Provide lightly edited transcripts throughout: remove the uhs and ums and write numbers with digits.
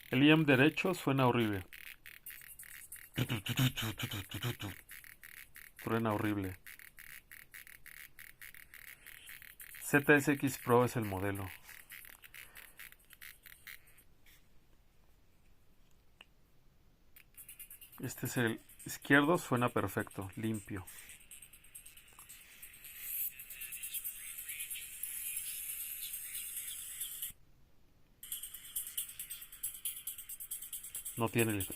El IEM derecho suena horrible. Suena horrible. ZSX Pro es el modelo. Este es el izquierdo, suena perfecto, limpio. No tiene el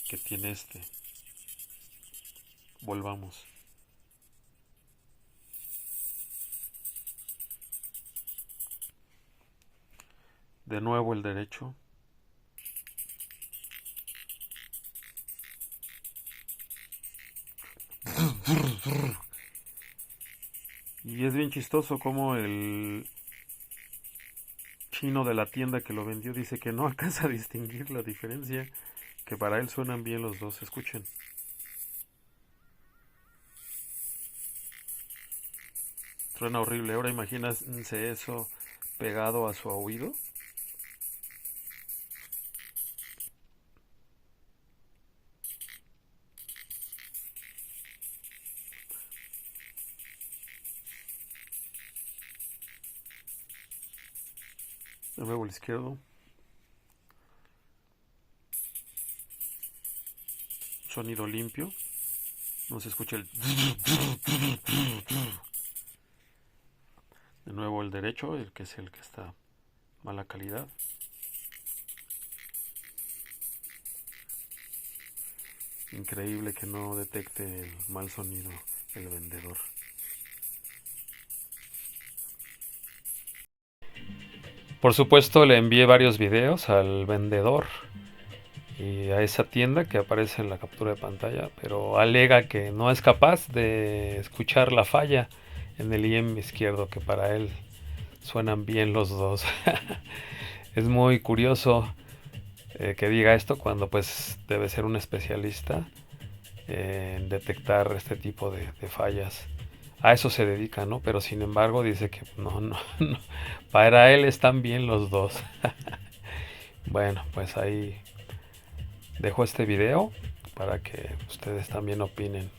que tiene este. Volvamos. De nuevo el derecho. Y es bien chistoso como el chino de la tienda que lo vendió dice que no alcanza a distinguir la diferencia, que para él suenan bien los dos. Escuchen. Suena horrible. Ahora imagínense eso pegado a su oído. De nuevo el izquierdo. Sonido limpio. No se escucha el... De nuevo el derecho, el que es el que está mala calidad. Increíble que no detecte el mal sonido el vendedor. Por supuesto le envié varios videos al vendedor y a esa tienda que aparece en la captura de pantalla, pero alega que no es capaz de escuchar la falla en el IEM izquierdo, que para él suenan bien los dos. Es muy curioso que diga esto cuando pues debe ser un especialista en detectar este tipo de fallas. A eso se dedica, ¿no? Pero sin embargo dice que no. Para él están bien los dos. Bueno, pues ahí dejo este video para que ustedes también opinen.